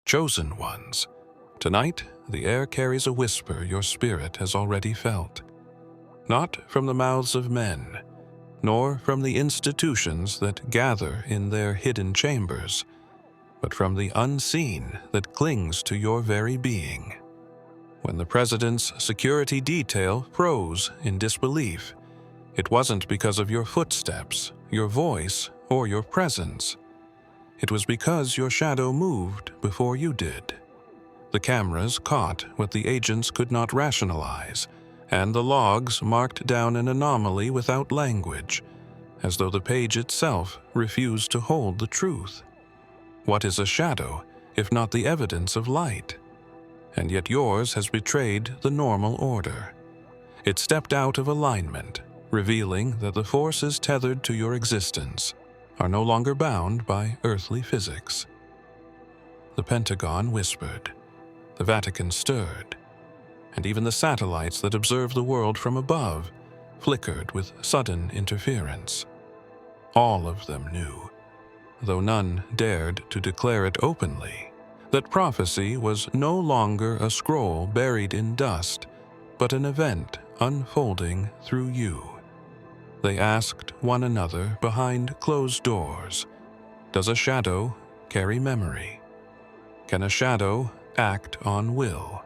chosen ones. Tonight, the air carries a whisper your spirit has already felt. Not from the mouths of men, nor from the institutions that gather in their hidden chambers, but from the unseen that clings to your very being. When the president's security detail froze in disbelief, it wasn't because of your footsteps, your voice, or your presence. It was because your shadow moved before you did. The cameras caught what the agents could not rationalize, and the logs marked down an anomaly without language, as though the page itself refused to hold the truth. What is a shadow, if not the evidence of light? And yet yours has betrayed the normal order. It stepped out of alignment, revealing that the forces tethered to your existence are no longer bound by earthly physics. The Pentagon whispered, the Vatican stirred, and even the satellites that observe the world from above flickered with sudden interference. All of them knew, though none dared to declare it openly, that prophecy was no longer a scroll buried in dust, but an event unfolding through you. They asked one another behind closed doors, does a shadow carry memory? Can a shadow act on will?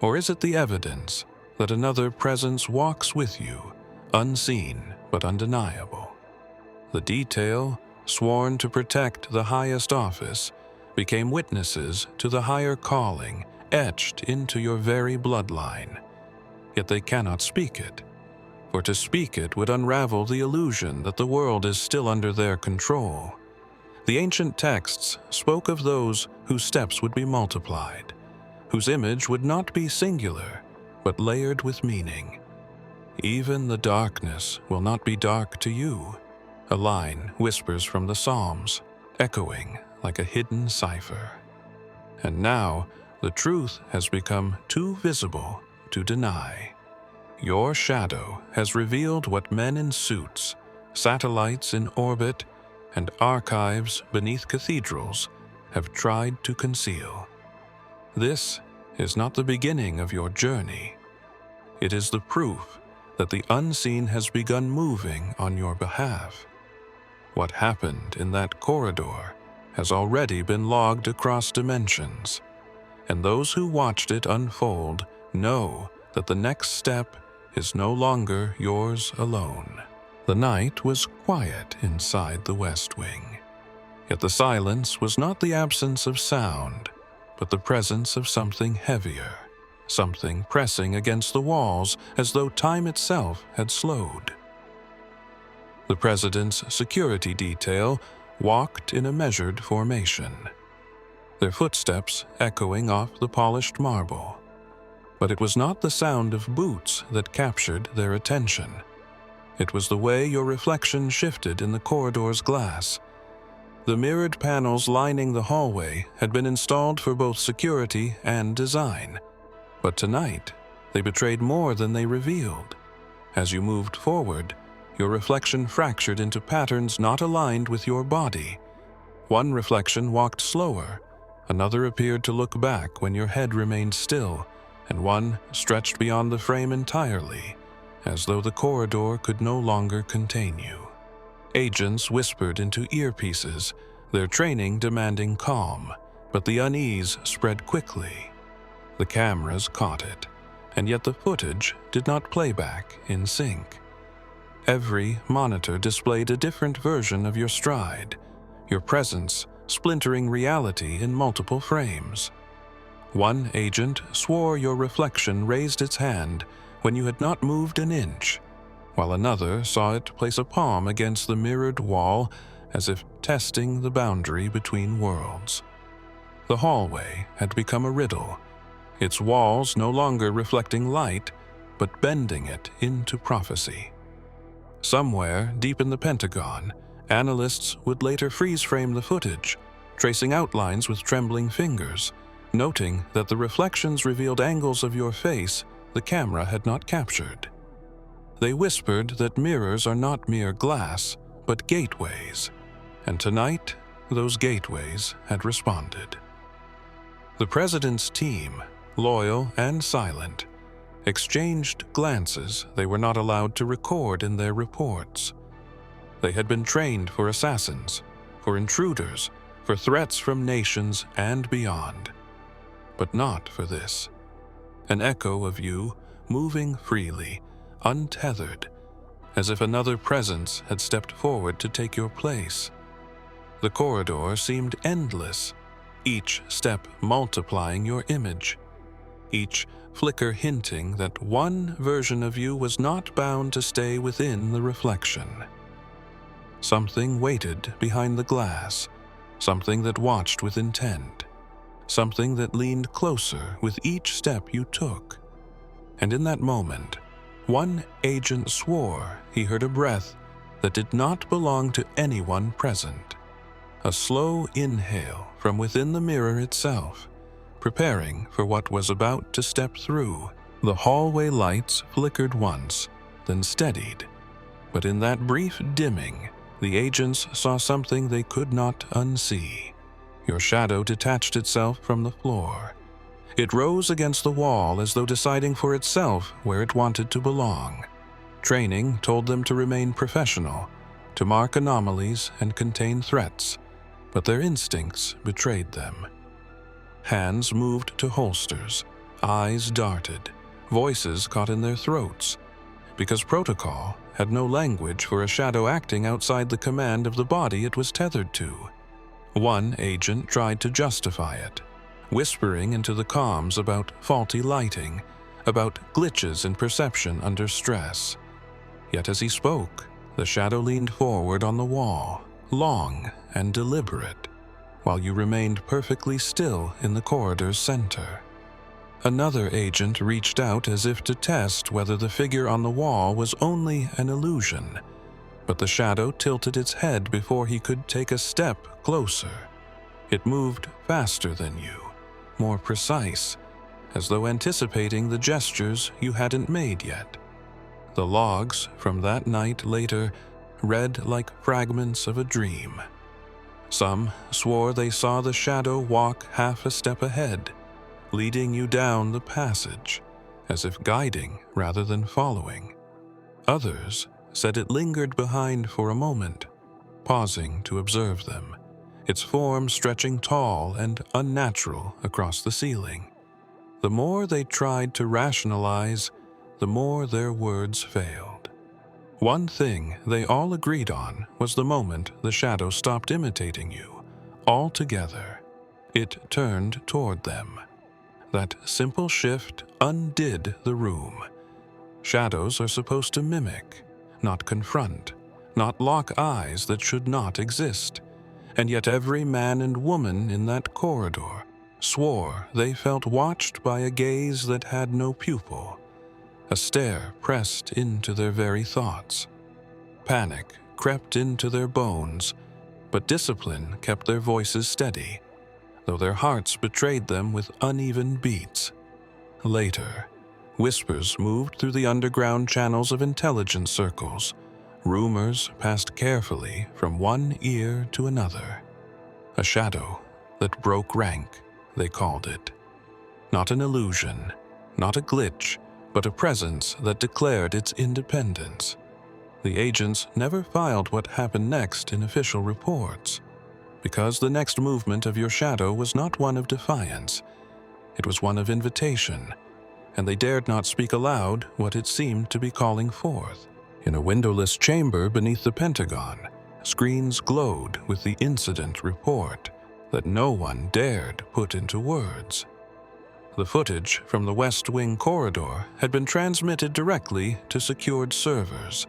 Or is it the evidence that another presence walks with you, unseen but undeniable? The detail, sworn to protect the highest office, became witnesses to the higher calling etched into your very bloodline. Yet they cannot speak it, for to speak it would unravel the illusion that the world is still under their control. The ancient texts spoke of those whose steps would be multiplied, whose image would not be singular, but layered with meaning. Even the darkness will not be dark to you. A line whispers from the Psalms, echoing like a hidden cipher. And now the truth has become too visible to deny. Your shadow has revealed what men in suits, satellites in orbit, and archives beneath cathedrals have tried to conceal. This is not the beginning of your journey. It is the proof that the unseen has begun moving on your behalf. What happened in that corridor has already been logged across dimensions, and those who watched it unfold know that the next step is no longer yours alone. The night was quiet inside the West Wing, yet the silence was not the absence of sound, but the presence of something heavier, something pressing against the walls as though time itself had slowed. The president's security detail walked in a measured formation, their footsteps echoing off the polished marble. But it was not the sound of boots that captured their attention. It was the way your reflection shifted in the corridor's glass. The mirrored panels lining the hallway had been installed for both security and design, but tonight they betrayed more than they revealed. As you moved forward, your reflection fractured into patterns not aligned with your body. One reflection walked slower, another appeared to look back when your head remained still, and one stretched beyond the frame entirely, as though the corridor could no longer contain you. Agents whispered into earpieces, their training demanding calm, but the unease spread quickly. The cameras caught it, and yet the footage did not play back in sync. Every monitor displayed a different version of your stride, your presence splintering reality in multiple frames. One agent swore your reflection raised its hand when you had not moved an inch, while another saw it place a palm against the mirrored wall as if testing the boundary between worlds. The hallway had become a riddle, its walls no longer reflecting light, but bending it into prophecy. Somewhere deep in the Pentagon, analysts would later freeze-frame the footage, tracing outlines with trembling fingers, noting that the reflections revealed angles of your face the camera had not captured. They whispered that mirrors are not mere glass, but gateways, and tonight those gateways had responded. The president's team, loyal and silent, exchanged glances they were not allowed to record in their reports. They had been trained for assassins, for intruders, for threats from nations and beyond. But not for this. An echo of you, moving freely, untethered, as if another presence had stepped forward to take your place. The corridor seemed endless, each step multiplying your image, each flicker hinting that one version of you was not bound to stay within the reflection. Something waited behind the glass, something that watched with intent, something that leaned closer with each step you took. And in that moment, one agent swore he heard a breath that did not belong to anyone present. A slow inhale from within the mirror itself, preparing for what was about to step through. The hallway lights flickered once, then steadied. But in that brief dimming, the agents saw something they could not unsee. Your shadow detached itself from the floor. It rose against the wall as though deciding for itself where it wanted to belong. Training told them to remain professional, to mark anomalies and contain threats, but their instincts betrayed them. Hands moved to holsters, eyes darted, voices caught in their throats, because protocol had no language for a shadow acting outside the command of the body it was tethered to. One agent tried to justify it, whispering into the comms about faulty lighting, about glitches in perception under stress. Yet as he spoke, the shadow leaned forward on the wall, long and deliberate, while you remained perfectly still in the corridor's center. Another agent reached out as if to test whether the figure on the wall was only an illusion, but the shadow tilted its head before he could take a step closer. It moved faster than you, more precise, as though anticipating the gestures you hadn't made yet. The logs from that night later read like fragments of a dream. Some swore they saw the shadow walk half a step ahead, leading you down the passage, as if guiding rather than following. Others said it lingered behind for a moment, pausing to observe them, its form stretching tall and unnatural across the ceiling. The more they tried to rationalize, the more their words failed. One thing they all agreed on was the moment the shadow stopped imitating you, altogether. It turned toward them. That simple shift undid the room. Shadows are supposed to mimic, not confront, not lock eyes that should not exist. And yet every man and woman in that corridor swore they felt watched by a gaze that had no pupil, a stare pressed into their very thoughts. Panic crept into their bones, but discipline kept their voices steady, though their hearts betrayed them with uneven beats. Later, whispers moved through the underground channels of intelligence circles. Rumors passed carefully from one ear to another. A shadow that broke rank, they called it. Not an illusion, not a glitch, but a presence that declared its independence. The agents never filed what happened next in official reports, because the next movement of your shadow was not one of defiance. It was one of invitation, and they dared not speak aloud what it seemed to be calling forth. In a windowless chamber beneath the Pentagon, screens glowed with the incident report that no one dared put into words. The footage from the West Wing corridor had been transmitted directly to secured servers.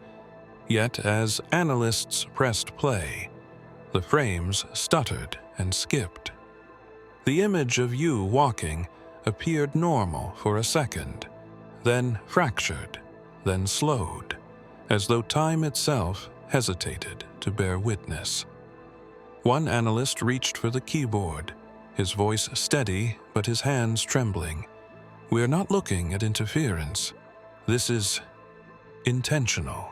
Yet as analysts pressed play, the frames stuttered and skipped. The image of you walking appeared normal for a second, then fractured, then slowed, as though time itself hesitated to bear witness. One analyst reached for the keyboard, his voice steady but his hands trembling. "We are not looking at interference. This is intentional."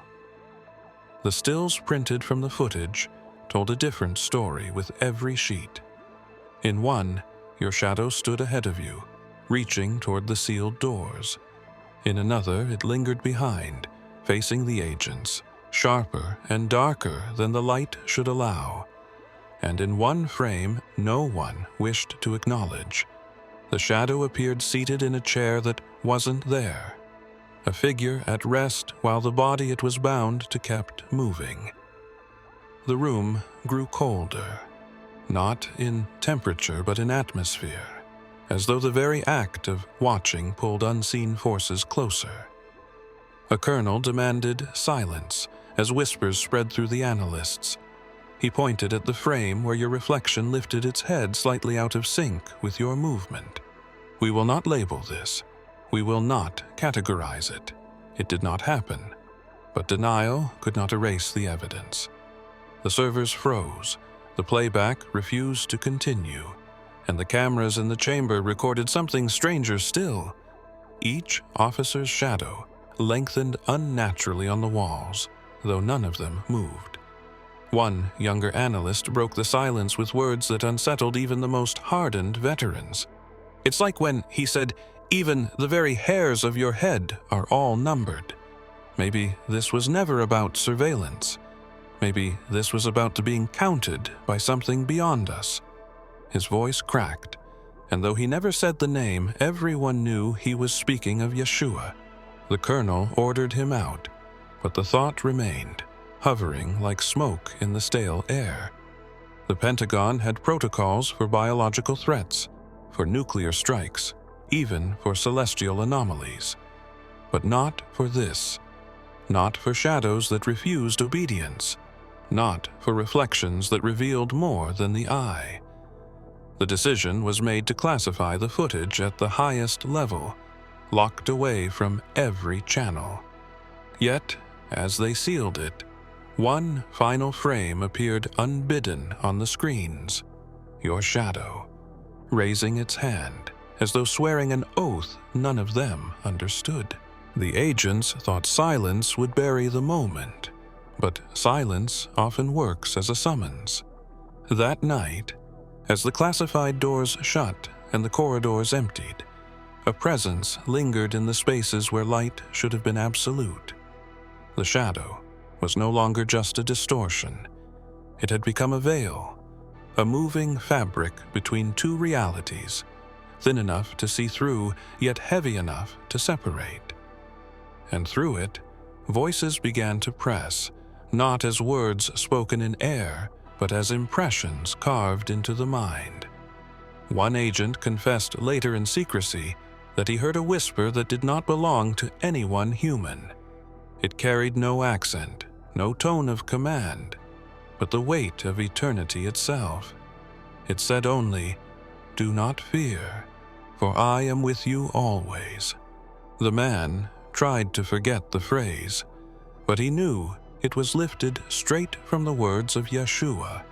The stills printed from the footage told a different story with every sheet. In one, your shadow stood ahead of you, reaching toward the sealed doors. In another, it lingered behind, facing the agents, sharper and darker than the light should allow. And in one frame no one wished to acknowledge, the shadow appeared seated in a chair that wasn't there, a figure at rest while the body it was bound to kept moving. The room grew colder, not in temperature but in atmosphere, as though the very act of watching pulled unseen forces closer. A colonel demanded silence as whispers spread through the analysts. He pointed at the frame where your reflection lifted its head slightly out of sync with your movement. We will not label this. We will not categorize it. It did not happen. But denial could not erase the evidence. The servers froze. The playback refused to continue, and the cameras in the chamber recorded something stranger still. Each officer's shadow lengthened unnaturally on the walls, though none of them moved. One younger analyst broke the silence with words that unsettled even the most hardened veterans. It's like when he said, "Even the very hairs of your head are all numbered." Maybe this was never about surveillance. Maybe this was about being counted by something beyond us. His voice cracked, and though he never said the name, everyone knew he was speaking of Yeshua. The colonel ordered him out, but the thought remained, hovering like smoke in the stale air. The Pentagon had protocols for biological threats, for nuclear strikes, even for celestial anomalies. But not for this. Not for shadows that refused obedience. Not for reflections that revealed more than the eye. The decision was made to classify the footage at the highest level, locked away from every channel. Yet, as they sealed it, one final frame appeared unbidden on the screens. Your shadow, raising its hand, as though swearing an oath none of them understood. The agents thought silence would bury the moment, but silence often works as a summons. That night, as the classified doors shut and the corridors emptied, a presence lingered in the spaces where light should have been absolute. The shadow was no longer just a distortion. It had become a veil, a moving fabric between two realities, thin enough to see through, yet heavy enough to separate. And through it, voices began to press, not as words spoken in air, but as impressions carved into the mind. One agent confessed later in secrecy that he heard a whisper that did not belong to anyone human. It carried no accent, no tone of command, but the weight of eternity itself. It said only, "Do not fear, for I am with you always." The man tried to forget the phrase, but he knew it was lifted straight from the words of Yeshua,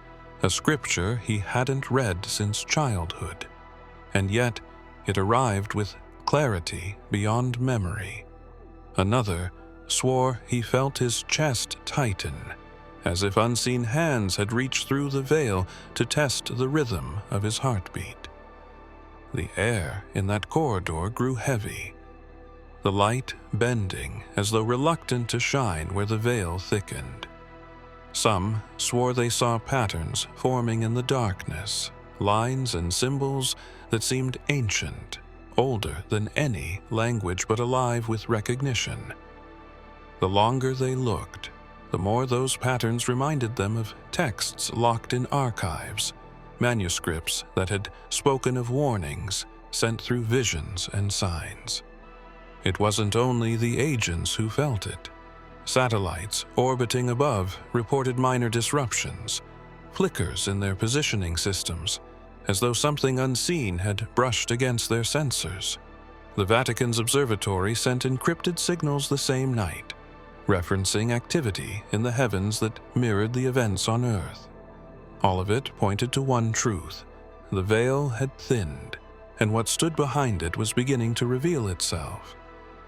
a scripture he hadn't read since childhood, and yet it arrived with clarity beyond memory. Another swore he felt his chest tighten, as if unseen hands had reached through the veil to test the rhythm of his heartbeat. The air in that corridor grew heavy, the light bending as though reluctant to shine where the veil thickened. Some swore they saw patterns forming in the darkness, lines and symbols that seemed ancient, older than any language but alive with recognition. The longer they looked, the more those patterns reminded them of texts locked in archives, manuscripts that had spoken of warnings sent through visions and signs. It wasn't only the agents who felt it. Satellites orbiting above reported minor disruptions, flickers in their positioning systems, as though something unseen had brushed against their sensors. The Vatican's observatory sent encrypted signals the same night, referencing activity in the heavens that mirrored the events on Earth. All of it pointed to one truth: the veil had thinned, and what stood behind it was beginning to reveal itself.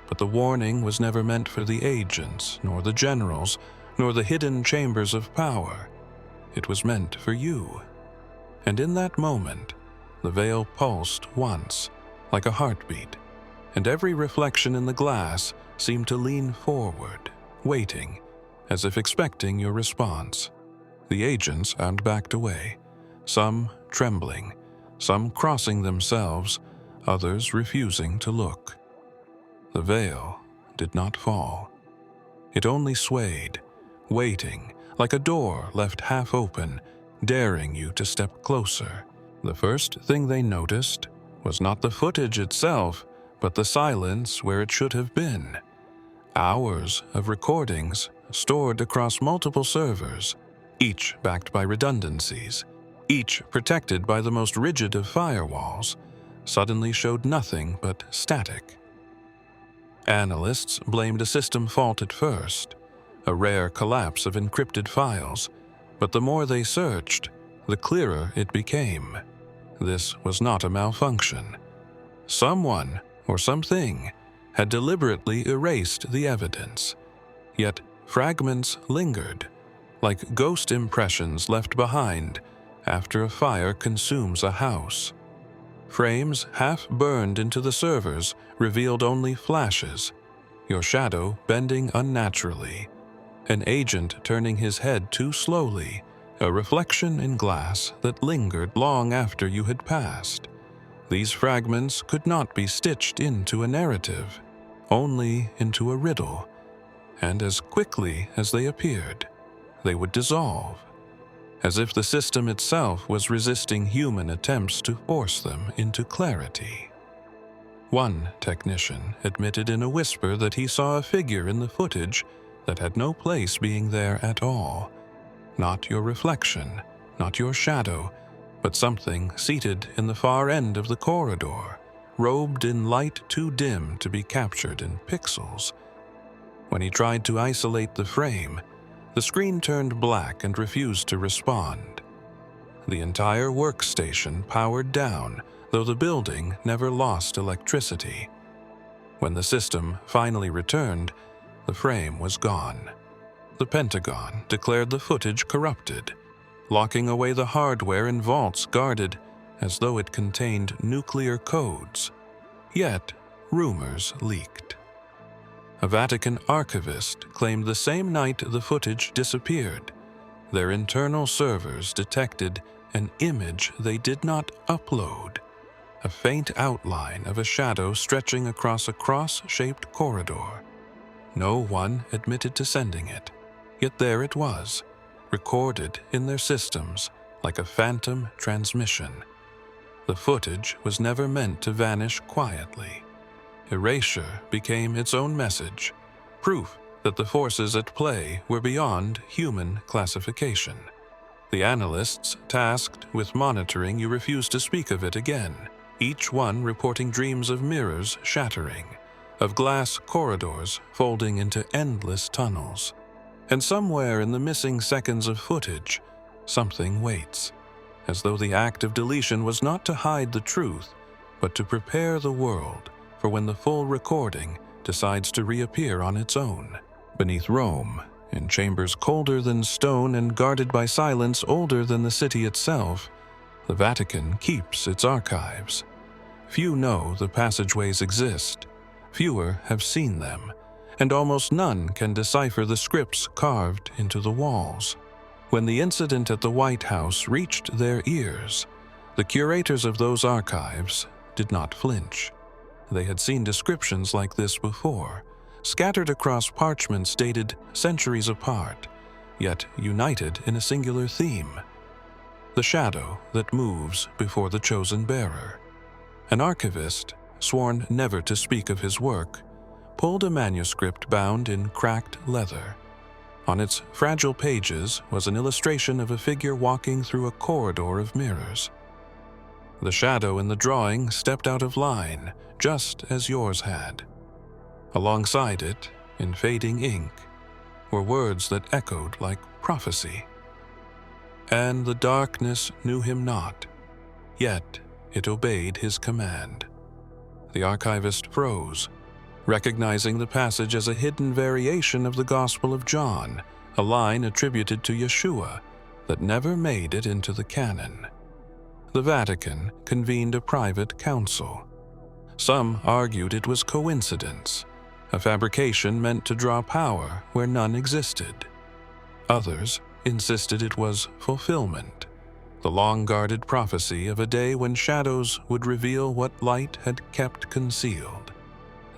But the warning was never meant for the agents, nor the generals, nor the hidden chambers of power. It was meant for you. And in that moment, The veil pulsed once, like a heartbeat, and every reflection in the glass seemed to lean forward, waiting, as if expecting your response. The agents had backed away, some trembling, some crossing themselves, others refusing to look. The veil did not fall. It only swayed, waiting, like a door left half open, daring you to step closer. The first thing they noticed was not the footage itself, but the silence where it should have been. Hours of recordings stored across multiple servers, each backed by redundancies, each protected by the most rigid of firewalls, suddenly showed nothing but static. Analysts blamed a system fault at first, a rare collapse of encrypted files, but the more they searched, the clearer it became. This was not a malfunction. Someone, or something, had deliberately erased the evidence. Yet fragments lingered, like ghost impressions left behind after a fire consumes a house. Frames half burned into the servers revealed only flashes, your shadow bending unnaturally, an agent turning his head too slowly, a reflection in glass that lingered long after you had passed. These fragments could not be stitched into a narrative, only into a riddle, and as quickly as they appeared, they would dissolve, as if the system itself was resisting human attempts to force them into clarity. One technician admitted in a whisper that he saw a figure in the footage that had no place being there at all. Not your reflection, not your shadow, but something seated in the far end of the corridor, robed in light too dim to be captured in pixels. When he tried to isolate the frame, the screen turned black and refused to respond. The entire workstation powered down, though the building never lost electricity. When the system finally returned, the frame was gone. The Pentagon declared the footage corrupted, locking away the hardware in vaults guarded as though it contained nuclear codes. Yet, rumors leaked. A Vatican archivist claimed the same night the footage disappeared, their internal servers detected an image they did not upload, a faint outline of a shadow stretching across a cross-shaped corridor. No one admitted to sending it, yet there it was, recorded in their systems like a phantom transmission. The footage was never meant to vanish quietly. Erasure became its own message, proof that the forces at play were beyond human classification. The analysts tasked with monitoring you refused to speak of it again, each one reporting dreams of mirrors shattering, of glass corridors folding into endless tunnels. And somewhere in the missing seconds of footage, something waits, as though the act of deletion was not to hide the truth, but to prepare the world for when the full recording decides to reappear on its own. Beneath Rome, in chambers colder than stone and guarded by silence older than the city itself, the Vatican keeps its archives. Few know the passageways exist, fewer have seen them, and almost none can decipher the scripts carved into the walls. When the incident at the White House reached their ears, the curators of those archives did not flinch. They had seen descriptions like this before, scattered across parchments dated centuries apart, yet united in a singular theme: the shadow that moves before the chosen bearer. An archivist, sworn never to speak of his work, pulled a manuscript bound in cracked leather. On its fragile pages was an illustration of a figure walking through a corridor of mirrors. The shadow in the drawing stepped out of line, just as yours had. Alongside it, in fading ink, were words that echoed like prophecy. And the darkness knew him not, yet it obeyed his command. The archivist froze, recognizing the passage as a hidden variation of the Gospel of John, a line attributed to Yeshua that never made it into the canon. the Vatican convened a private council. Some argued it was coincidence, a fabrication meant to draw power where none existed. Others insisted it was fulfillment, the long-guarded prophecy of a day when shadows would reveal what light had kept concealed.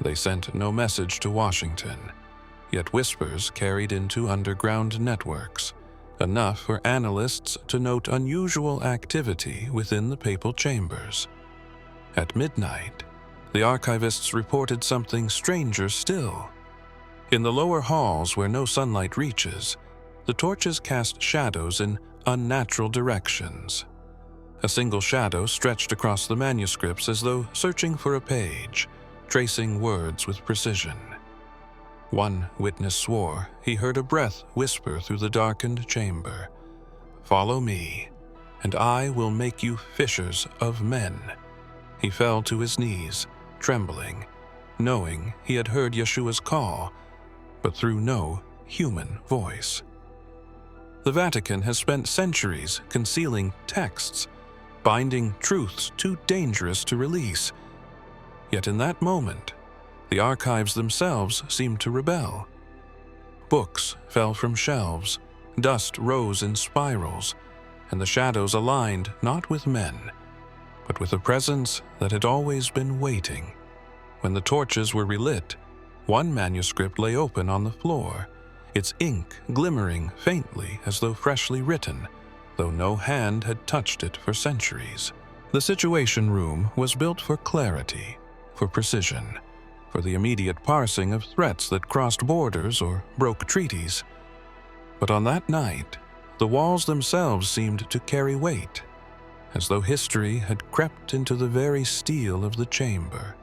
They sent no message to Washington, yet whispers carried into underground networks, enough for analysts to note unusual activity within the papal chambers. At midnight, the archivists reported something stranger still. In the lower halls where no sunlight reaches, the torches cast shadows in unnatural directions. A single shadow stretched across the manuscripts as though searching for a page, tracing words with precision. One witness swore he heard a breath whisper through the darkened chamber, "Follow me, and I will make you fishers of men." He fell to his knees, trembling, knowing he had heard Yeshua's call, but through no human voice. The Vatican has spent centuries concealing texts, binding truths too dangerous to release. Yet in that moment, the archives themselves seemed to rebel. Books fell from shelves, dust rose in spirals, and the shadows aligned not with men, but with a presence that had always been waiting. When the torches were relit, one manuscript lay open on the floor, its ink glimmering faintly as though freshly written, though no hand had touched it for centuries. The Situation Room was built for clarity, for precision, for the immediate parsing of threats that crossed borders or broke treaties. But on that night, the walls themselves seemed to carry weight, as though history had crept into the very steel of the chamber.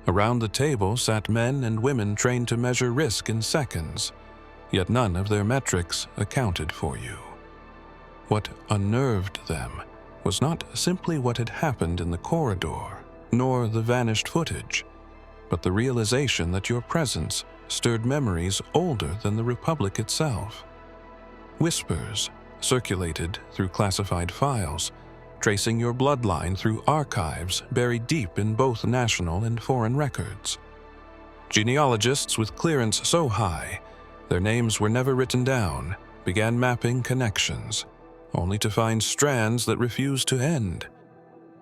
Around the table sat men and women trained to measure risk in seconds, yet none of their metrics accounted for you. What unnerved them was not simply what had happened in the corridor, nor the vanished footage, but the realization that your presence stirred memories older than the Republic itself. Whispers circulated through classified files, tracing your bloodline through archives buried deep in both national and foreign records. Genealogists with clearance so high, their names were never written down, began mapping connections, only to find strands that refused to end.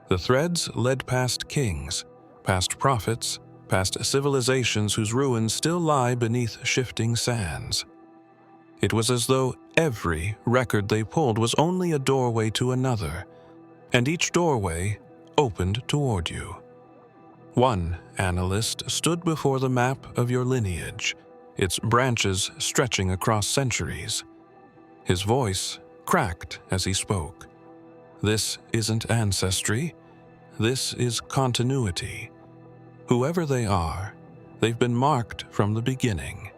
The threads led past kings, past prophets, past civilizations whose ruins still lie beneath shifting sands. It was as though every record they pulled was only a doorway to another, and each doorway opened toward you. One analyst stood before the map of your lineage, its branches stretching across centuries. His voice cracked as he spoke. This isn't ancestry. This is continuity. Whoever they are, they've been marked from the beginning.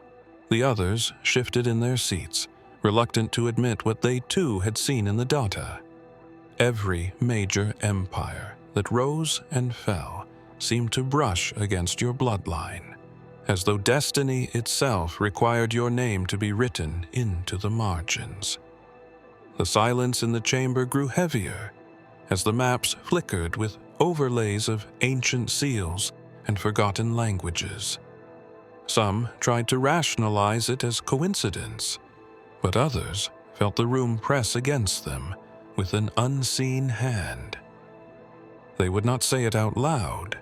The others shifted in their seats, reluctant to admit what they too had seen in the data. Every major empire that rose and fell seemed to brush against your bloodline, as though destiny itself required your name to be written into the margins. The silence in the chamber grew heavier as the maps flickered with overlays of ancient seals and forgotten languages. Some tried to rationalize it as coincidence, but others felt the room press against them with an unseen hand. They would not say it out loud,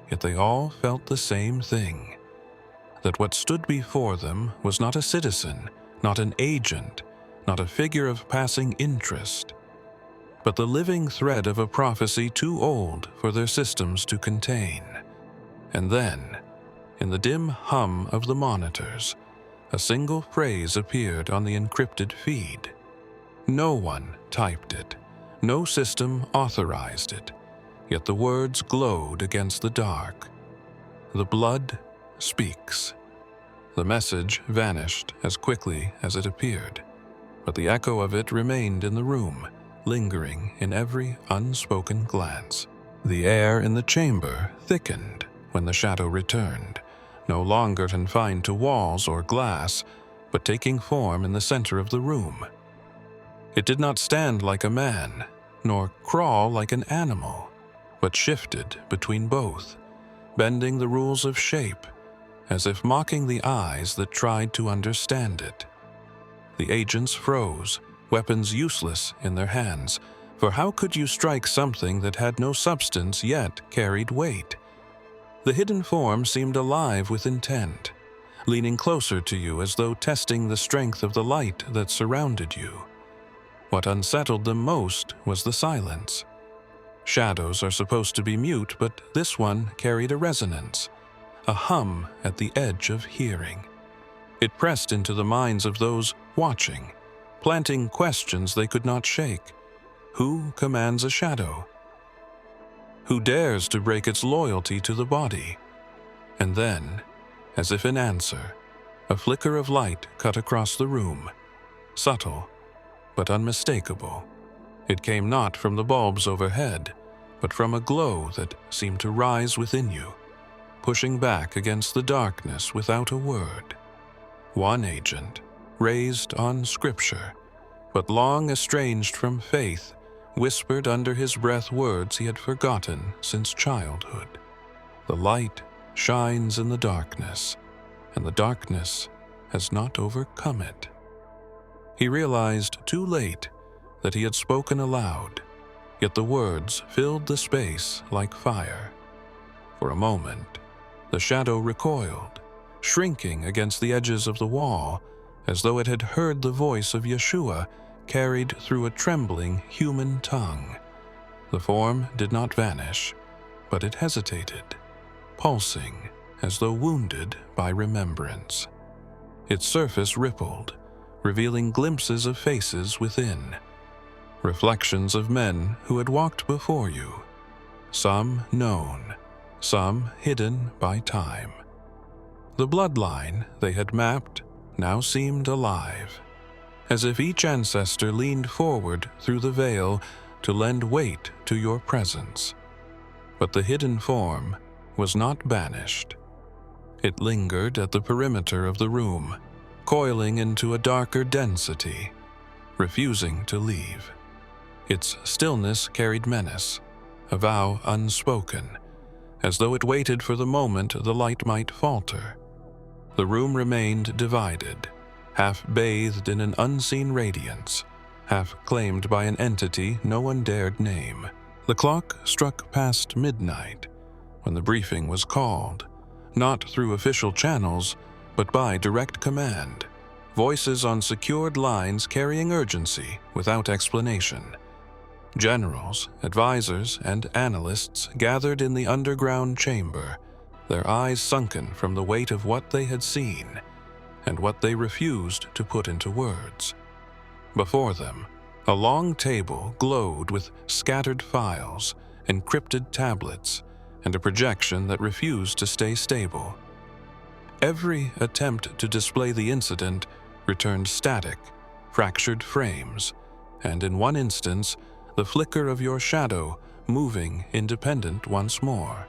yet they all felt the same thing, that what stood before them was not a citizen, not an agent, not a figure of passing interest, but the living thread of a prophecy too old for their systems to contain. And then, in the dim hum of the monitors, a single phrase appeared on the encrypted feed. No one typed it, no system authorized it, yet the words glowed against the dark. The blood speaks. The message vanished as quickly as it appeared, but the echo of it remained in the room, lingering in every unspoken glance. The air in the chamber thickened when the shadow returned, no longer confined to walls or glass, but taking form in the center of the room. It did not stand like a man, nor crawl like an animal, but shifted between both, bending the rules of shape, as if mocking the eyes that tried to understand it. The agents froze, weapons useless in their hands, for how could you strike something that had no substance yet carried weight? The hidden form seemed alive with intent, leaning closer to you as though testing the strength of the light that surrounded you. What unsettled them most was the silence. Shadows are supposed to be mute, but this one carried a resonance, a hum at the edge of hearing. It pressed into the minds of those watching, planting questions they could not shake. Who commands a shadow? Who dares to break its loyalty to the body? And then, as if in answer, a flicker of light cut across the room, subtle but unmistakable. It came not from the bulbs overhead, but from a glow that seemed to rise within you, pushing back against the darkness without a word. One agent, raised on scripture, but long estranged from faith, whispered under his breath words he had forgotten since childhood. The light shines in the darkness, and the darkness has not overcome it. He realized too late that he had spoken aloud, yet the words filled the space like fire. For a moment, the shadow recoiled, shrinking against the edges of the wall, as though it had heard the voice of Yeshua carried through a trembling human tongue. The form did not vanish, but it hesitated, pulsing as though wounded by remembrance. Its surface rippled, revealing glimpses of faces within, reflections of men who had walked before you, some known, some hidden by time. The bloodline they had mapped now seemed alive, as if each ancestor leaned forward through the veil to lend weight to your presence. But the hidden form was not banished. It lingered at the perimeter of the room, coiling into a darker density, refusing to leave. Its stillness carried menace, a vow unspoken, as though it waited for the moment the light might falter. The room remained divided, half bathed in an unseen radiance, half claimed by an entity no one dared name. The clock struck past midnight when the briefing was called, not through official channels, but by direct command, voices on secured lines carrying urgency without explanation. Generals, advisors, and analysts gathered in the underground chamber, their eyes sunken from the weight of what they had seen and what they refused to put into words. Before them, a long table glowed with scattered files, encrypted tablets, and a projection that refused to stay stable. Every attempt to display the incident returned static, fractured frames, and in one instance, the flicker of your shadow moving independent once more.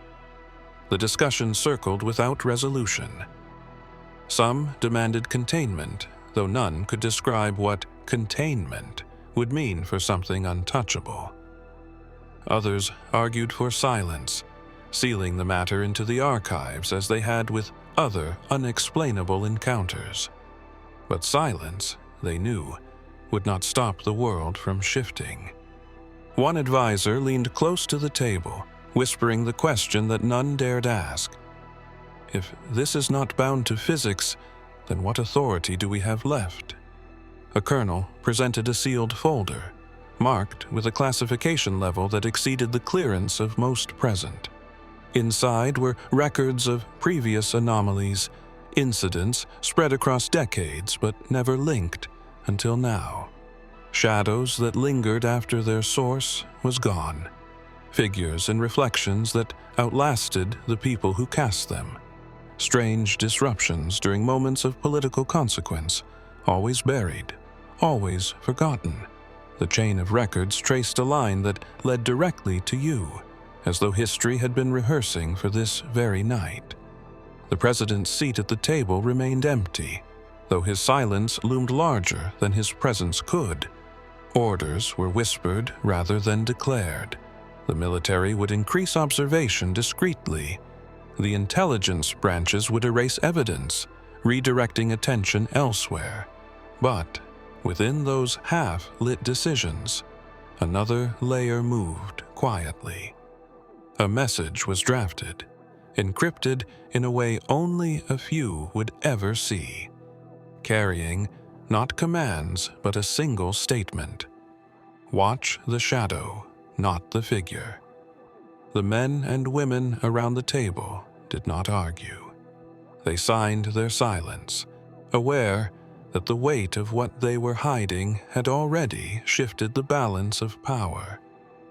The discussion circled without resolution. Some demanded containment, though none could describe what containment would mean for something untouchable. Others argued for silence, sealing the matter into the archives as they had with other unexplainable encounters. But silence, they knew, would not stop the world from shifting. One advisor leaned close to the table, whispering the question that none dared ask. If this is not bound to physics, then what authority do we have left? A colonel presented a sealed folder, marked with a classification level that exceeded the clearance of most present. Inside were records of previous anomalies, incidents spread across decades but never linked until now. Shadows that lingered after their source was gone. Figures and reflections that outlasted the people who cast them. Strange disruptions during moments of political consequence, always buried, always forgotten. The chain of records traced a line that led directly to you, as though history had been rehearsing for this very night. The president's seat at the table remained empty, though his silence loomed larger than his presence could. Orders were whispered rather than declared. The military would increase observation discreetly. The intelligence branches would erase evidence, redirecting attention elsewhere. But within those half-lit decisions, another layer moved quietly. A message was drafted, encrypted in a way only a few would ever see, carrying not commands but a single statement. Watch the shadow, not the figure. The men and women around the table did not argue. They signed their silence, aware that the weight of what they were hiding had already shifted the balance of power.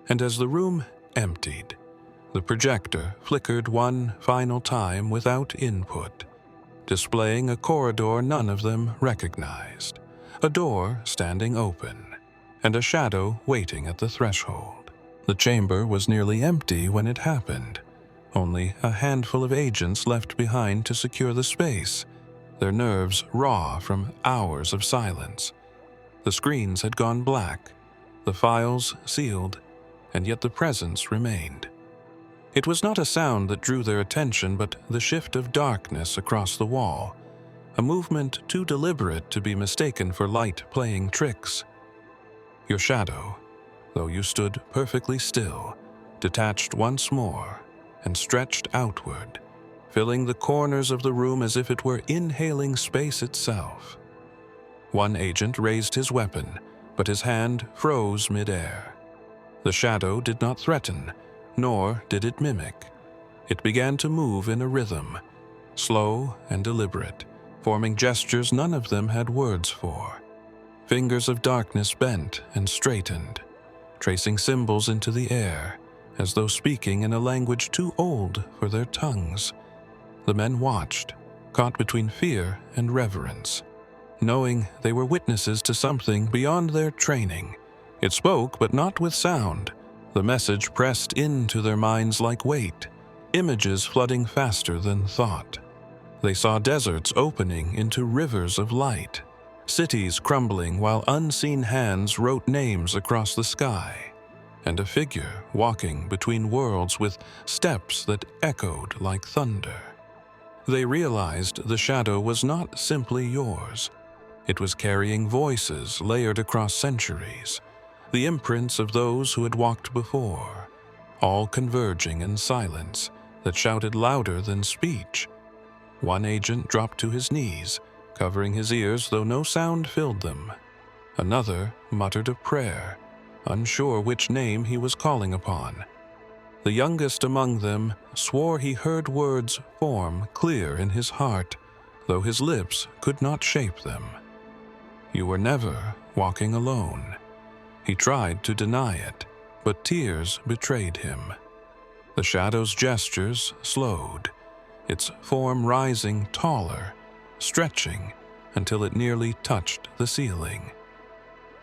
And as the room emptied, the projector flickered one final time without input, displaying a corridor none of them recognized, a door standing open, and a shadow waiting at the threshold. The chamber was nearly empty when it happened, only a handful of agents left behind to secure the space, their nerves raw from hours of silence. The screens had gone black, the files sealed, and yet the presence remained. It was not a sound that drew their attention, but the shift of darkness across the wall, a movement too deliberate to be mistaken for light playing tricks. Your shadow, though you stood perfectly still, detached once more and stretched outward, filling the corners of the room as if it were inhaling space itself. One agent raised his weapon, but his hand froze midair. The shadow did not threaten, nor did it mimic. It began to move in a rhythm, slow and deliberate, forming gestures none of them had words for. Fingers of darkness bent and straightened, tracing symbols into the air, as though speaking in a language too old for their tongues. The men watched, caught between fear and reverence, knowing they were witnesses to something beyond their training. It spoke, but not with sound. The message pressed into their minds like weight, images flooding faster than thought. They saw deserts opening into rivers of light, cities crumbling while unseen hands wrote names across the sky, and a figure walking between worlds with steps that echoed like thunder. They realized the shadow was not simply yours. It was carrying voices layered across centuries, the imprints of those who had walked before, all converging in silence that shouted louder than speech. One agent dropped to his knees, covering his ears though no sound filled them. Another muttered a prayer, unsure which name he was calling upon. The youngest among them swore he heard words form clear in his heart, though his lips could not shape them. You were never walking alone. He tried to deny it, but tears betrayed him. The shadow's gestures slowed, its form rising taller, stretching until it nearly touched the ceiling.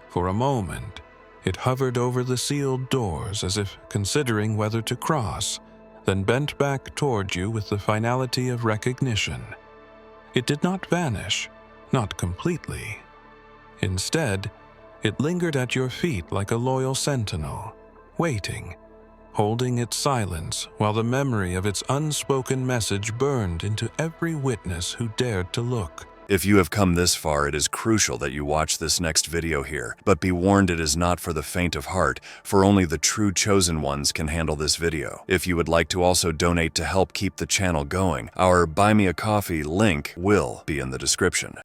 For a moment, it hovered over the sealed doors as if considering whether to cross, then bent back toward you with the finality of recognition. It did not vanish, not completely. Instead, it lingered at your feet like a loyal sentinel, waiting, holding its silence while the memory of its unspoken message burned into every witness who dared to look. If you have come this far, it is crucial that you watch this next video here. But be warned, it is not for the faint of heart, for only the true chosen ones can handle this video. If you would like to also donate to help keep the channel going, our Buy Me a Coffee link will be in the description.